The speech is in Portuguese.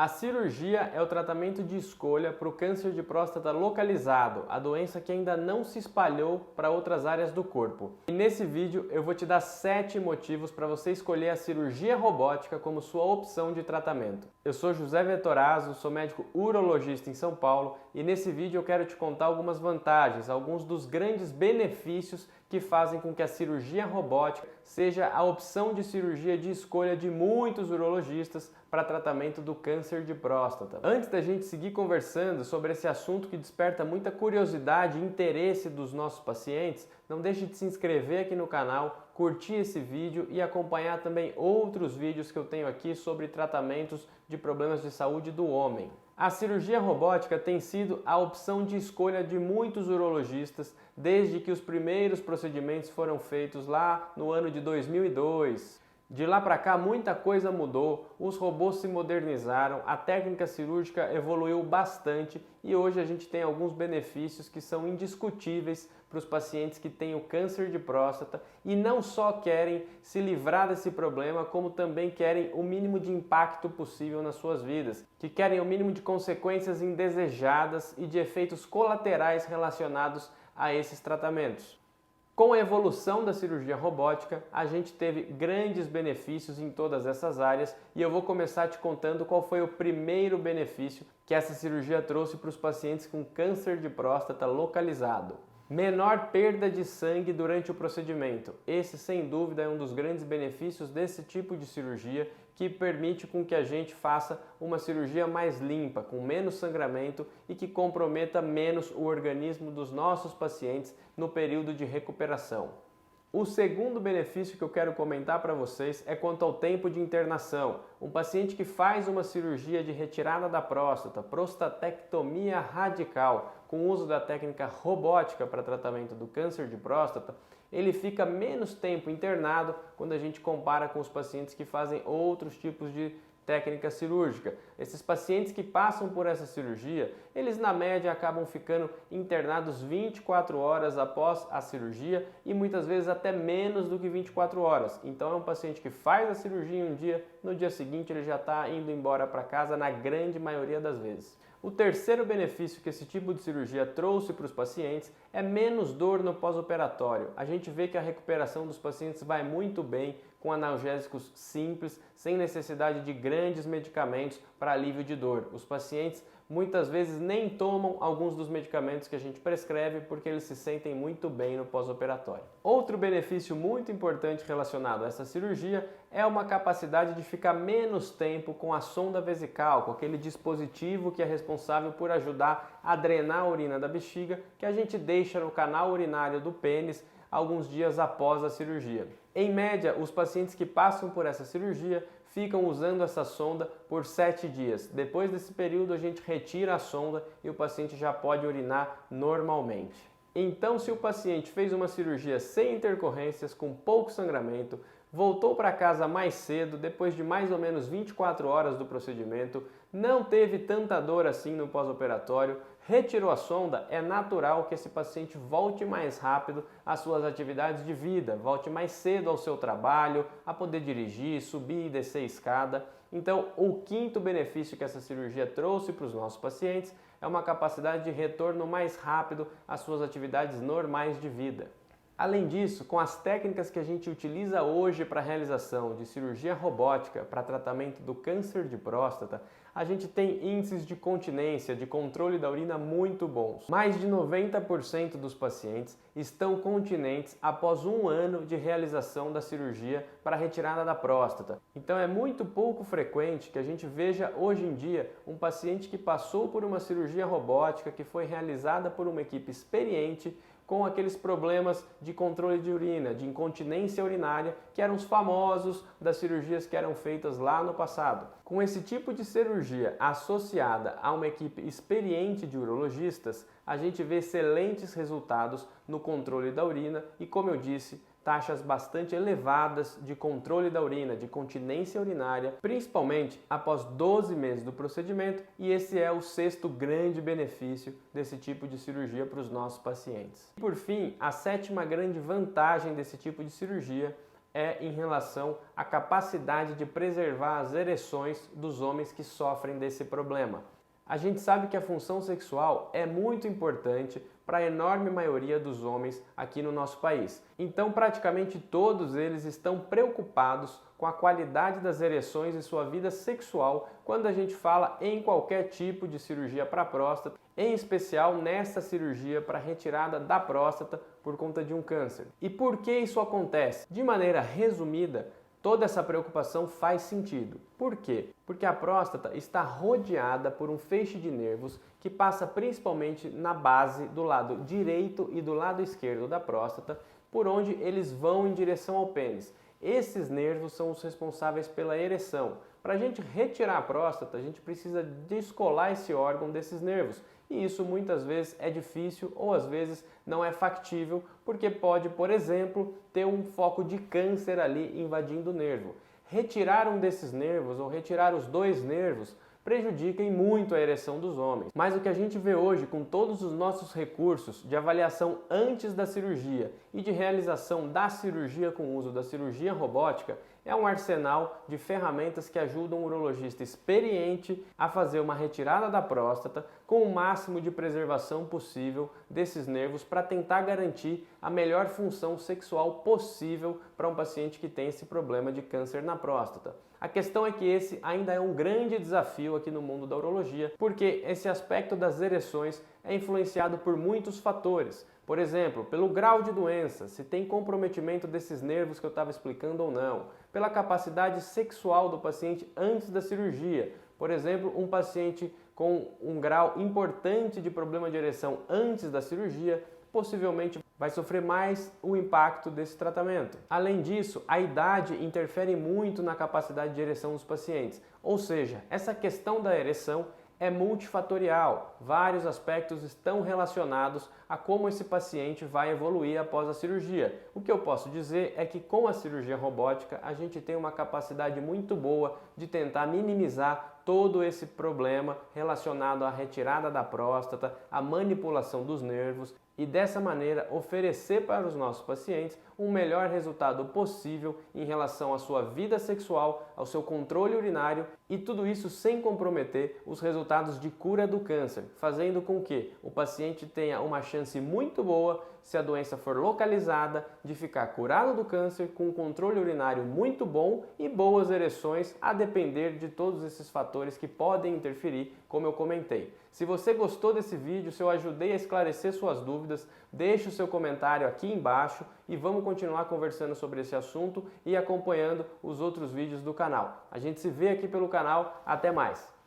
A cirurgia é o tratamento de escolha para o câncer de próstata localizado, a doença que ainda não se espalhou para outras áreas do corpo. E nesse vídeo eu vou te dar 7 motivos para você escolher a cirurgia robótica como sua opção de tratamento. Eu sou José Vettorazzo, sou médico urologista em São Paulo e nesse vídeo eu quero te contar algumas vantagens, alguns dos grandes benefícios que fazem com que a cirurgia robótica seja a opção de cirurgia de escolha de muitos urologistas para tratamento do câncer de próstata. Antes da gente seguir conversando sobre esse assunto que desperta muita curiosidade e interesse dos nossos pacientes, não deixe de se inscrever aqui no canal, curtir esse vídeo e acompanhar também outros vídeos que eu tenho aqui sobre tratamentos de problemas de saúde do homem. A cirurgia robótica tem sido a opção de escolha de muitos urologistas desde que os primeiros procedimentos foram feitos lá no ano de 2002. De lá para cá muita coisa mudou, os robôs se modernizaram, a técnica cirúrgica evoluiu bastante e hoje a gente tem alguns benefícios que são indiscutíveis para os pacientes que têm o câncer de próstata e não só querem se livrar desse problema, como também querem o mínimo de impacto possível nas suas vidas, que querem o mínimo de consequências indesejadas e de efeitos colaterais relacionados a esses tratamentos. Com a evolução da cirurgia robótica, a gente teve grandes benefícios em todas essas áreas e eu vou começar te contando qual foi o primeiro benefício que essa cirurgia trouxe para os pacientes com câncer de próstata localizado. Menor perda de sangue durante o procedimento. Esse, sem dúvida, é um dos grandes benefícios desse tipo de cirurgia que permite com que a gente faça uma cirurgia mais limpa, com menos sangramento e que comprometa menos o organismo dos nossos pacientes no período de recuperação. O segundo benefício que eu quero comentar para vocês é quanto ao tempo de internação. Um paciente que faz uma cirurgia de retirada da próstata, prostatectomia radical, com o uso da técnica robótica para tratamento do câncer de próstata, ele fica menos tempo internado quando a gente compara com os pacientes que fazem outros tipos de técnica cirúrgica. Esses pacientes que passam por essa cirurgia, eles na média acabam ficando internados 24 horas após a cirurgia e muitas vezes até menos do que 24 horas. Então é um paciente que faz a cirurgia um dia, no dia seguinte ele já está indo embora para casa na grande maioria das vezes. O terceiro benefício que esse tipo de cirurgia trouxe para os pacientes é menos dor no pós-operatório. A gente vê que a recuperação dos pacientes vai muito bem com analgésicos simples, sem necessidade de grandes medicamentos para alívio de dor. Os pacientes muitas vezes nem tomam alguns dos medicamentos que a gente prescreve porque eles se sentem muito bem no pós-operatório. Outro benefício muito importante relacionado a essa cirurgia é uma capacidade de ficar menos tempo com a sonda vesical, com aquele dispositivo que é responsável por ajudar a drenar a urina da bexiga, que a gente deixa no canal urinário do pênis alguns dias após a cirurgia. Em média, os pacientes que passam por essa cirurgia ficam usando essa sonda por 7 dias. Depois desse período, a gente retira a sonda e o paciente já pode urinar normalmente. Então, se o paciente fez uma cirurgia sem intercorrências, com pouco sangramento, voltou para casa mais cedo, depois de mais ou menos 24 horas do procedimento, não teve tanta dor assim no pós-operatório, retirou a sonda, é natural que esse paciente volte mais rápido às suas atividades de vida, volte mais cedo ao seu trabalho, a poder dirigir, subir e descer escada. Então, o quinto benefício que essa cirurgia trouxe para os nossos pacientes é uma capacidade de retorno mais rápido às suas atividades normais de vida. Além disso, com as técnicas que a gente utiliza hoje para a realização de cirurgia robótica para tratamento do câncer de próstata, a gente tem índices de continência, de controle da urina muito bons. Mais de 90% dos pacientes estão continentes após um ano de realização da cirurgia para a retirada da próstata. Então é muito pouco frequente que a gente veja hoje em dia um paciente que passou por uma cirurgia robótica que foi realizada por uma equipe experiente com aqueles problemas de controle de urina, de incontinência urinária, que eram os famosos das cirurgias que eram feitas lá no passado. Com esse tipo de cirurgia associada a uma equipe experiente de urologistas, a gente vê excelentes resultados no controle da urina e, como eu disse, taxas bastante elevadas de controle da urina, de continência urinária, principalmente após 12 meses do procedimento, e esse é o sexto grande benefício desse tipo de cirurgia para os nossos pacientes. E por fim, a sétima grande vantagem desse tipo de cirurgia é em relação à capacidade de preservar as ereções dos homens que sofrem desse problema. A gente sabe que a função sexual é muito importante para a enorme maioria dos homens aqui no nosso país. Então, praticamente todos eles estão preocupados com a qualidade das ereções e sua vida sexual quando a gente fala em qualquer tipo de cirurgia para a próstata, em especial nessa cirurgia para retirada da próstata por conta de um câncer. E por que isso acontece? De maneira resumida, toda essa preocupação faz sentido. Por quê? Porque a próstata está rodeada por um feixe de nervos que passa principalmente na base do lado direito e do lado esquerdo da próstata, por onde eles vão em direção ao pênis. Esses nervos são os responsáveis pela ereção. Para a gente retirar a próstata, a gente precisa descolar esse órgão desses nervos. E isso muitas vezes é difícil ou às vezes não é factível, porque pode, por exemplo, ter um foco de câncer ali invadindo o nervo. Retirar um desses nervos ou retirar os dois nervos prejudiquem muito a ereção dos homens. Mas o que a gente vê hoje com todos os nossos recursos de avaliação antes da cirurgia e de realização da cirurgia com o uso da cirurgia robótica é um arsenal de ferramentas que ajudam o urologista experiente a fazer uma retirada da próstata com o máximo de preservação possível desses nervos para tentar garantir a melhor função sexual possível para um paciente que tem esse problema de câncer na próstata. A questão é que esse ainda é um grande desafio aqui no mundo da urologia, porque esse aspecto das ereções é influenciado por muitos fatores. Por exemplo, pelo grau de doença, se tem comprometimento desses nervos que eu estava explicando ou não, pela capacidade sexual do paciente antes da cirurgia. Por exemplo, um paciente com um grau importante de problema de ereção antes da cirurgia, possivelmente vai sofrer mais o impacto desse tratamento. Além disso, a idade interfere muito na capacidade de ereção dos pacientes. Ou seja, essa questão da ereção é multifatorial. Vários aspectos estão relacionados a como esse paciente vai evoluir após a cirurgia. O que eu posso dizer é que com a cirurgia robótica a gente tem uma capacidade muito boa de tentar minimizar todo esse problema relacionado à retirada da próstata, à manipulação dos nervos e dessa maneira oferecer para os nossos pacientes um melhor resultado possível em relação à sua vida sexual, ao seu controle urinário e tudo isso sem comprometer os resultados de cura do câncer, fazendo com que o paciente tenha uma chance muito boa, se a doença for localizada, de ficar curado do câncer com um controle urinário muito bom e boas ereções, a depender de todos esses fatores que podem interferir, como eu comentei. Se você gostou desse vídeo, se eu ajudei a esclarecer suas dúvidas, deixe o seu comentário aqui embaixo e vamos continuar conversando sobre esse assunto e acompanhando os outros vídeos do canal. A gente se vê aqui pelo canal, até mais!